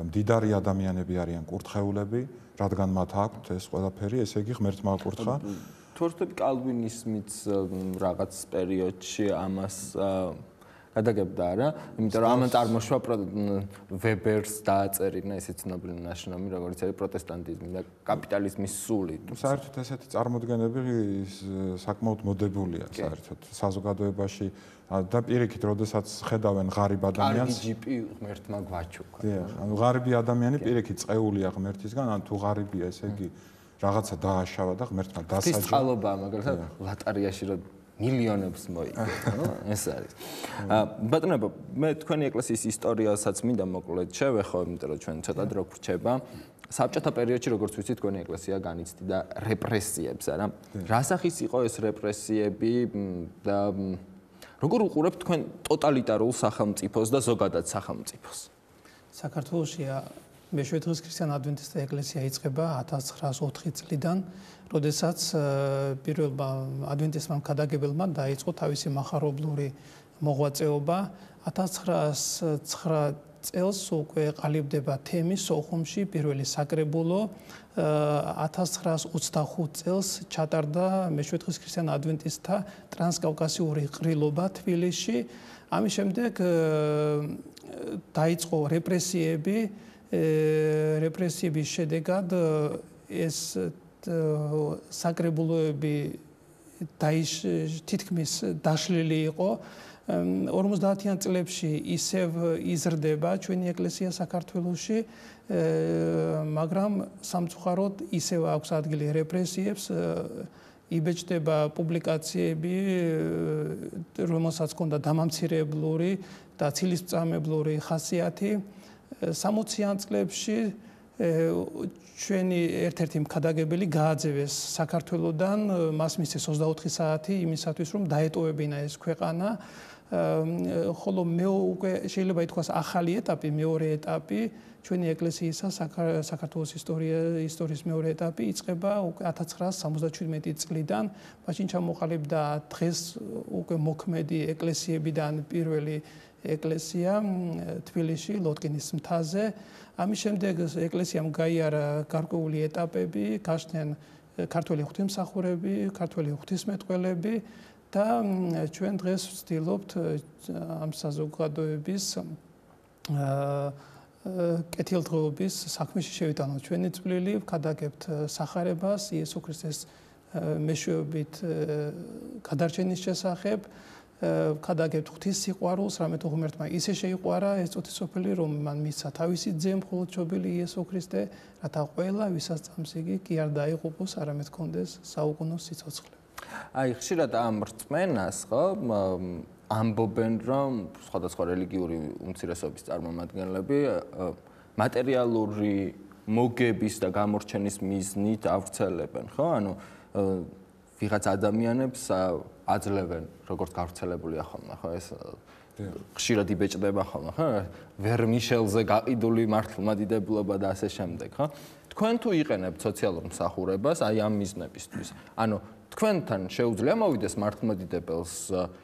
მდიდარი ადამიანები არიან კურთხეულები, რადგან მათ აქვთ ეს ყველაფერი, ესე იგი ღმერთმა აკურთხა. თორსტები კალვინიზმიც რაღაც პერიოდში ამას გადაგებდა რა, იმიტომ რომ ამან წარმოშვა ვებერს დააწერინა ესე ცნობილი ნაშრომი, როგორც არის პროტესტანტიზმი და კაპიტალიზმის სული. საერთოდ ესეთი წარმოდგენები საკმაოდ მოდებულია საერთოდ საზოგადოებაში და პირიქით, როდესაც ხედავენ ღარიბ ადამიანს, კარგი ჯიპი ღმერთმა გვაჩუქა. ანუ ღარიბი ადამიანი პირიქით წეულია ღმერთისგან, ან თუ ღარიბია, ესე იგი რაღაცა დააშავა და ღმერთმა დასაჯა. ის წყალობაა, მაგალითად ლატარიაში რომ მილიონებს მოიგო, ეს არის. ბატონებო, მე თქვენი ეკლესიის ისტორიასაც მინდა მოკლედ შევეხო, იმიტომ რომ ჩვენ ცოტა დრო გრჩება. საბჭოთა პერიოდში, როგორც ვიცით, თქვენი ეკლესია განიცდიდა რეპრესიებს, არა? რა სახის იყო ეს რეპრესიები და როგორ უყურებთ თქვენ ტოტალიტარულ სახელმწიფოს და ზოგადად სახელმწიფოს? საქართველოშია მეშვიდე დღის ქრისტიან ადვენტისტთა ეკლესია იწყება 1904 წლიდან, როდესაც პირველმა ადვენტისტმა ქადაგებელმა დაიწყო თავისი מחარებლური მოღვაწეობა. 1909 წელს უკვე ყალიბდება თემი სოხუმში პირველი საკრებულო. 1925 წელს ჩატარდა მეშვიდე დღის ქრისტიან ადვენტისტთა ტრანსკავკასიური ყრილობა თბილისში. ამის შემდეგ დაიწყო რეპრესიები. რეპრესიების შედეგად ეს საკრებულოები თითქმის დაშლილი იყო. 50-იან წლებში ისევ იზრდება ჩვენი ეკლესია საქართველოში, მაგრამ სამწუხაროდ ისევ აქვს ადგილი რეპრესიებს, იბეჭდება პუბლიკაციები, რომელსაც ჰქონდა დამამცირებლური და ცილისწამებლური ხასიათი. 60-იან წლებში ჩვენი ერთ-ერთი მქადაგებელი გააძევეს საქართველოდან, მას მისცეს 24 საათი იმისათვის, რომ დაეტოვებინა ეს ქვეყანა. ხოლო უკვე შეიძლება ითქვას ახალი ეტაპი, მეორე ეტაპი ჩვენი ეკლესიისა საქართველოს ისტორიის მეორე ეტაპი იწყება უკვე 1977 წლიდან. მაშინ ჩამოყალიბდა დღეს უკვე მოქმედი ეკლესიებიდან პირველი ეკლესია თბილისში ლოტკინის მთაზე. ამის შემდეგ ეკლესიამ გაიარა გარკვეული ეტაპები, გაშდნენ ქართველი ღვთისმსახურები, ქართველი ღვთისმეტყველები და ჩვენ დღეს ვცდილობთ ამ საზოგადოების კეთილდღეობის საქმეში შევიტანოთ ჩვენი წვლილი, ვქადაგებთ სახარებას იესო ქრისტეს მეშვეობით გადარჩენის შესახებ, ვქადაგებთ ღვთის სიყვარულს, რამე თუ ღმერთმა ისე შეიყვარა ეს წუთისოფელი, რომ მან მისცა თავისი ძე მხოლოდ ჩობილი იესო ქრისტე, რათა ყველა ვისაც წამს იგი კი არ დაიღუპოს, არამედ ჰქონდეს საუკუნო სიცოცხლე. აი, ხშირად ამ რწმენას, ხო, ამბობენ, რომ სხვადასხვა რელიგიური უმცირესობის წარმომადგენლები მატერიალური მოგების და გამორჩენის მიზნით ავრცელებენ, ხო? ანუ ვიღაც ადამიანებს აძლევენ, როგორც გავრცელებულია ხოლმე, ხო, ეს ხშირად იბეჭდება ხოლმე, ხო? ვერმიშელზე გაყიდული მართლმადიდებლობა და ასე შემდეგ, ხო? თქვენ თუ იყენებთ სოციალურ მსახურებას აი ამ მიზნებისთვის. ანუ თქვენთან შეუძლია მოვიდეს მართლმადიდებელს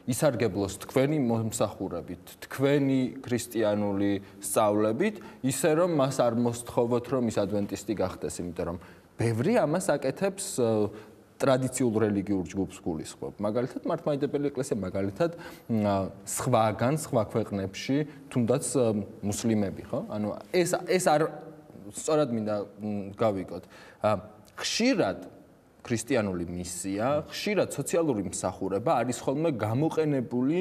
ისარგებლოს თქვენი მომსახურებით, თქვენი ქრისტიანული სწავლებით, ისე რომ მას არ მოსთხოვოთ, რომ ის ადვენტისტი გახდეს, იმიტომ რომ ბევრი ამას აკეთებს ტრადიციულ რელიგიურ ჯგუფს გულისხმობ. მაგალითად, მართლმადიდებელი ეკლესია, მაგალითად, სხვა ქვეყნებში, თუნდაც მუსლიმები, ხო? ანუ ეს არ სწორად მინდა გავიგოთ. ხშირად ქრისტიანული მისია, ხშირად სოციალური მსახურება არის ხოლმე გამოყენებული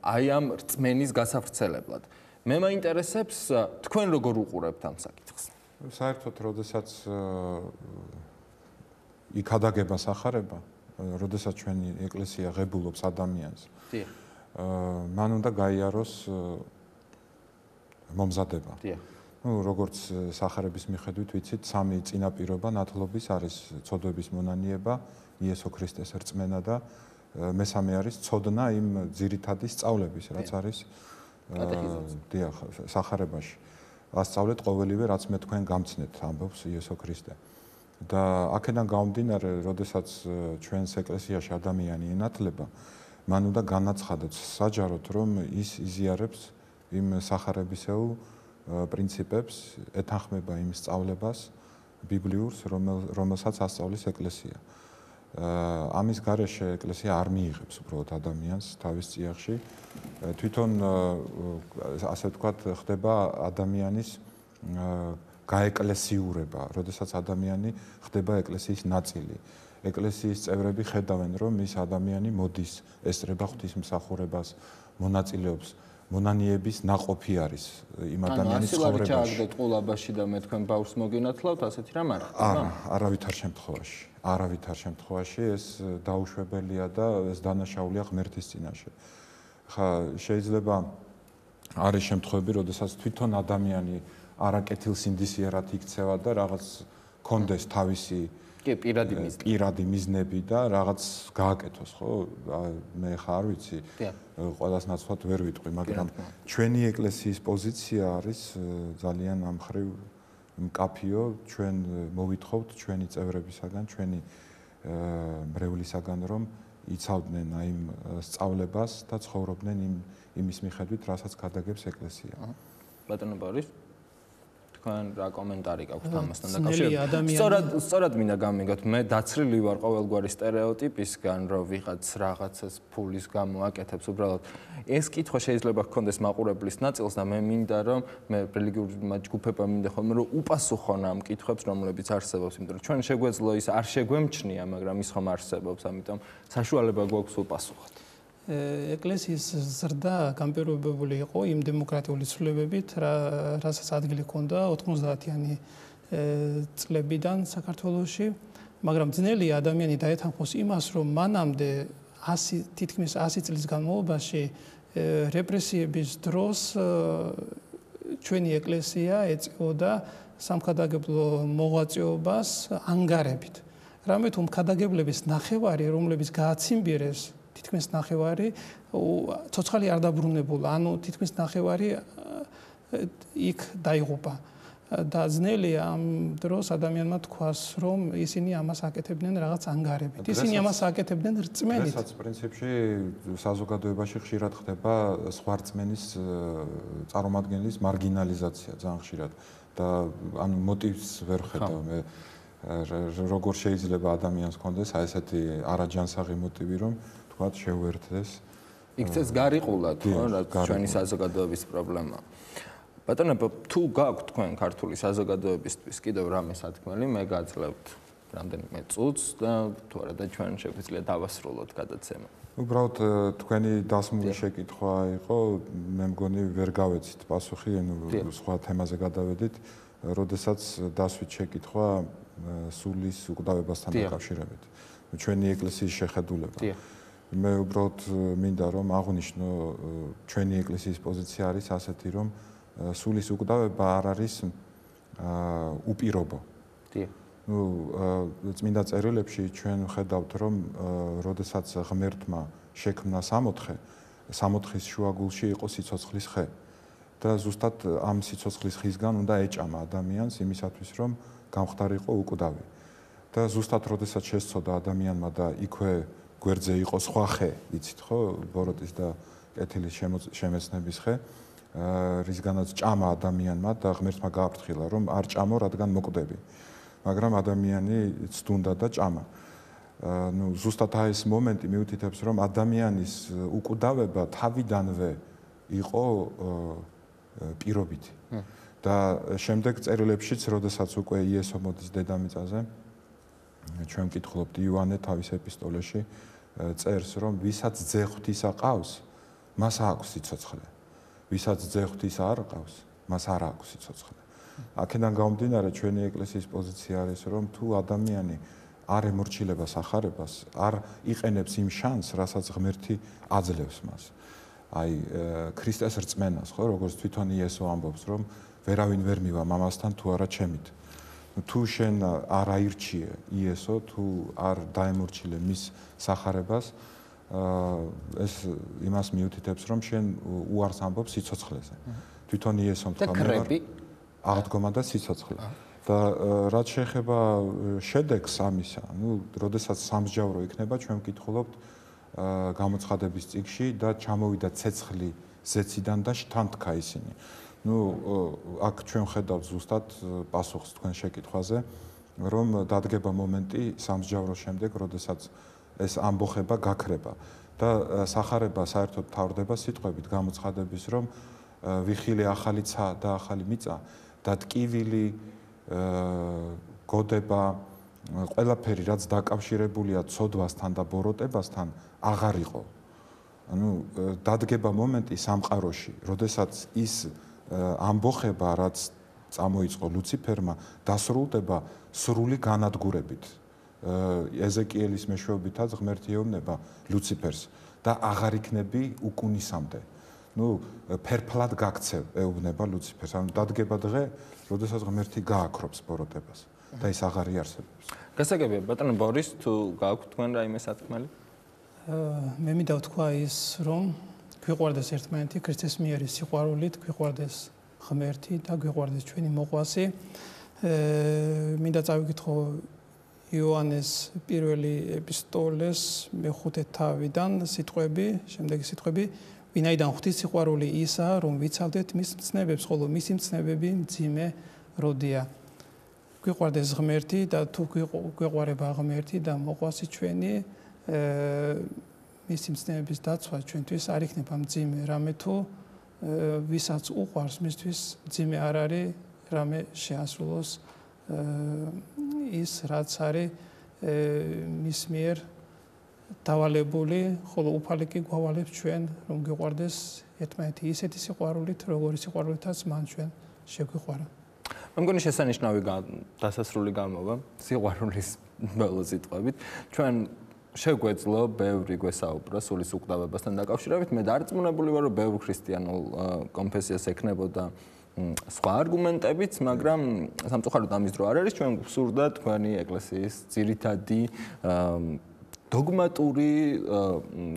აი ამ რწმენის გასავრცელებლად. მე მაინტერესებს თქვენ როგორ უყურებთ ამ საკითხს. საერთოდ, როდესაც იქადაგება სახარება, როდესაც ჩვენი ეკლესია ღებულობს ადამიანს. დიახ. მან უნდა გაიაროს მომზადება. დიახ. როგორც სახარების მიხედვით ვიცით, 3 წინაპირობა ნათლობის არის ცოდვების მონანიება, იესო ქრისტეს რწმენა და მესამე არის ცოდნა იმ ძირითადი სწავლების, რაც არის დიახ, სახარებაში. ასწავლეთ ყოველივე, რაც მე თქვენ გამცნეთ, ამბობს იესო ქრისტე. და აქედან გამომდინარე, როდესაც ჩვენს ეკლესიაში ადამიანი ენათლება, მან უნდა განაცხადოს საჯაროდ, რომ ის იზიარებს იმ სახარებისეულ პრინციპებს, ეთანხმება იმ სწავლებას ბიბლიურს, რომელსაც ასწავლის ეკლესია. ამის გარეშე ეკლესია არ მიიღებს უბრალოდ ადამიანს თავის წიაღში. თვითონ ასე ვთქვათ, ხდება ადამიანის გაეკლესიურება, როდესაც ადამიანი ხდება ეკლესიის ნაწილი. ეკლესიის წევრები ხედავენ, რომ ის ადამიანი მოდის, ესწრება ღვთისმსახურებას, მონაწილეობს მონანიების ნაყოფი არის იმ ადამიანის ცხოვრებაში. ანუ ასილარი ყულაბაში და მე თქვენ ბავშვს მოგინათლავთ, ასეთი რამ არ ხდება? არა, არავითარ შემთხვევაში. არავითარ შემთხვევაში ეს დაუშვებელია და ეს დანაშაულია ღმერთის წინაშე. ხა შეიძლება არის შემთხვევები, როდესაც თვითონ ადამიანი არაკეთილსინდისიერად იქცევა და რაღაც კონდეს თავისი პირადი მიზნები და რაღაც გააკეთოს, ხო? მე ხა არ ვიცი. ყველას ნაცვლად ვერ ვიტყვი, მაგრამ ჩვენი ეკლესიის პოზიცია არის ძალიან ამხრივ მკაფიო, ჩვენ მოვითხოვთ ჩვენი წევრებისაგან, ჩვენი მრევლისაგან, რომ იცავდნენ აი იმ სწავლებას და ცხოვრობდნენ იმის მიხედვით, რასაც გადაგებს ეკლესია. ბატონო ბორის თქვენ რა კომენტარი გაქვთ ამასთან დაკავშირებით? სწორად მინდა გამიგოთ, მე დაცრილი ვარ ყოველგვარი სტერეოტიპისგან, რომ ვიღაც რაღაცას ფულის გამო აკეთებს, უბრალოდ ეს კითხვა შეიძლება გქონდეს მაყურებლის ნაწილს და მე მინდა რომ მე რელიგიურმა ჯგუფებმა მინდა ხოლმე რომ უპასუხონ ამ კითხვებს, რომლებიც არსებობს, იმიტომ რომ ჩვენ შეგვეძლო ის არ შეგვემჩნია, მაგრამ ის ხომ არსებობს, ამიტომ საშუალება გვაქვს უპასუხოთ. ეკლესიის ზრდა განპირობებული იყო იმ დემოკრატიული ცვლილებებით, რასაც ადგილი ჰქონდა 90-იანი წლებიდან საქართველოში, მაგრამ ძნელი ადამიანი დაეთანხმოს იმას, რომ მანამდე თითქმის 100 წლის განმავლობაში რეპრესიების დროს ჩვენი ეკლესია ეწეოდა სამხადაგებლო მოღვაწეობას ანგარებით. რამე თუ მქადაგებლების ნახევარი, რომლებიც გააცინბირეს თითქმის ნახევარი ცოცხალი არ დაბრუნებულა, ანუ თითქმის ნახევარი იქ დაიღუპა. და ძნელია ამ დროს ადამიანმა თქვას, რომ ისინი ამას აკეთებდნენ რაღაც ანგარებით. ისინი ამას აკეთებდნენ რწმენით. დღესაც პრინციპში საზოგადოებაში ხშირად ხდება სხვა რწმენის წარმომადგენლის მარგინალიზაცია, ძალიან ხშირად და ანუ მოტივს ვერ ხედავ მე როგორ შეიძლება ადამიანს ჰქონდეს აი ესეთი არაჯანსაღი მოტივი, რომ თქვათ შეუერთდეს. იქცეს გარიყულად, ხო, რა ჩვენი საზოგადოების პრობლემაა. ბატონო, თუ გაქვთ თქვენ ქართული საზოგადოებისთვის კიდევ რამე სათქმელი, მე გაძლევთ რამდენიმე წუთს და თუ არა და ჩვენ შეგვიძლია დავასრულოთ გადაცემა. უბრალოდ თქვენი დასმული შეკითხვა იყო, მე მგონი ვერ გავეცით პასუხი, ანუ სხვა თემაზე გადავედით, როდესაც დასვით შეკითხვა სულის უკვდავებასთან დაკავშირებით. ჩვენი ეკლესიის შეხედულება. მე უბრალოდ მინდა რომ აღვნიშნო ჩვენი ეკლესიის პოზიცია არის ასეთი რომ სულის უკვდავება არ არის უპირობო. წმინდა წერილებში ჩვენ ხედავთ რომ როდესაც ღმერთმა შექმნა სამოთხის შუაგულში იყო სიცოცხლის ხე და ზუსტად ამ სიცოცხლის ხისგან უნდა ეჭამა ადამიანს იმისათვის რომ გამხდარიყო უკვდავი. და ზუსტად როდესაც შესწოდა ადამიანმა და იქვე გვერდზე იყო სხვა ხე, იცით ხო, ბოროტის და კეთილის შემეცნების ხე, რისგანაც ჭამა ადამიანმა და ღმერთმა გააფრთხილა, რომ არ ჭამო, რადგან მოკვდები. მაგრამ ადამიანი ცდუნდა და ჭამა. ზუსტად ეს მომენტი მიუთითებს, რომ ადამიანის უკვდავება თავიდანვე იყო პირობითი. და შემდეგ წერილებშიც, როდესაც უკვე იესო მოდის დედამიწაზე, ჩვენ ვკითხულობთ იოანე თავის ეპისტოლეში წერს, რომ ვისაც ძე ღვთისა ყავს, მას აქვს სიცოცხლე. ვისაც ძე ღვთისა არ ყავს, მას არ აქვს სიცოცხლე. აქედან გამომდინარე ჩვენი ეკლესიის პოზიცია არის, რომ თუ ადამიანი არ ემორჩილება სახარებას, არ იყენებს იმ შანსს, რასაც ღმერთი აძლევს მას. აი ქრისტეს რწმენას, ხო, როგორც თვითონ იესო ამბობს, რომ ვერავინ ვერ მივა მამასთან თუ არა ჩემით. თუ შენ არ აირჩიე იესო, თუ არ დაემორჩილე მის სახარებას, ეს იმას მიუთითებს, რომ შენ უარს ამბობს სიცოცხლეზე. თვითონ იესომ თქვა აღდგომა და სიცოცხლე. და რაც შეეხება შედეგს ამისა, როდესაც სამსჯავრო იქნება, ჩვენ ვკითხულობთ გამოცხადების წიგნში და ჩამოვიდა ცეცხლი ზეციდან და შთანთქა ისინი. აქ ჩვენ ხედავთ ზუსტად პასუხს თქვენ შეკითხვაზე, რომ დადგება მომენტი სამსჯავროს შემდეგ, როდესაც ეს ამბოხება გაქრება და სახარება საერთოდ თავდება სიტყვებით გამოცხადების, რომ ვიხილე ახალი ცა და ახალი მიწა და ტკივილი გოდება ყველაფერი რაც დაკავშირებულია ცოდვასთან და ბოროტებასთან აღარ იყო. დადგება მომენტი სამყაროში, როდესაც ის ამბოხება, რაც წამოიწყო ლუციფერმა, დასრულდება სრული განადგურებით. ეზეკიელის მეშვეობითაც ღმერთი ეუბნება ლუციფერს და აღარ იქნები უკუნისამდე. ფერფლად გაქცევ ეუბნება ლუციფერს. ანუ დადგება დღე, როდესაც ღმერთი გააქრობს ბოროტებას და ის აღარ იარსებობს. გასაგებია, ბატონო ბორის, თუ გააქვთ თქვენ რაიმე სათქმელი? მე მინდა ვთქვა ის, რომ გვიყვარდეს ერთმანეთი ქრისტეს მიერი სიყვარულით, გვიყვარდეს ღმერთი და გვიყვარდეს ჩვენი მოყვასი. მინდა წავიკითხო იოანეს პირველი ეპისტოლეს მეხუთე თავიდან სიტყვები, შემდეგი სიტყვები, ვინაიდან ღვთის სიყვარული ისაა, რომ ვიცავდეთ მის მცნებებს, ხოლო მისი მცნებები მძიმე როდია. გვიყვარდეს ღმერთი და თუ გვეყვარება ღმერთი და მოყვასი ჩვენი, მისი მცნებების დაცვა ჩვენთვის არ იქნება მძიმე, რამე თუ ვისაც უყვარს მისთვის მძიმე არ არის, რამე შეასრულოს ის რაც არის მის მიერ დავალებული, ხოლო უფალი კი გვავალებს ჩვენ, რომ გვიყვარდეს ერთმანეთი ისეთი სიყვარულით, როგორი სიყვარულითაც მან ჩვენ შეგვიყვარა. მე მგონი შესანიშნავი დასასრული გამოვა სიყვარულის ბოლო სიტყვებით. ჩვენ შეგვეძლო ბევრი გვესაუბრა სულის უკვდავებასთან დაკავშირებით. მე დარწმუნებული ვარ, რომ ბევრ ქრისტიანულ კონფესიას ექნებოდა სხვა არგუმენტებიც, მაგრამ სამწუხაროდ ამის დრო არ არის. ჩვენ გვსურდა თქვენი ეკლესიის ძირითადი დოგმატური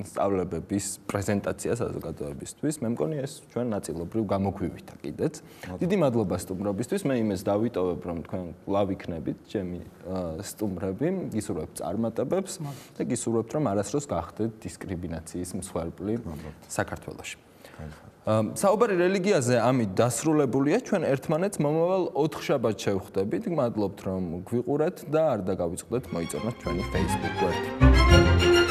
სწავლებების პრეზენტაცია საზოგადოებისთვის. მე მგონი ეს ჩვენ ნაწილობრივ გამოგვივითა კიდეც. დიდი მადლობა სტუმრობისთვის. მე იმეს დავიტოვებ, რომ თქვენ კვლავ იქნებით ჩემი სტუმრები, გისურვებთ წარმატებებს და გისურვებთ, რომ არასდროს გახდეთ დისკრიმინაციის მსხვერპლი საქართველოში. საუბარი რელიგიაზე ამით დასრულებულია. ჩვენ ერთმანეთს მომავალ 4 შაბათს შევხვდებით. მადლობთ რომ გვიყურეთ და არ დაგავიწყდეთ მოიწონოთ ჩვენი Facebook გვერდი.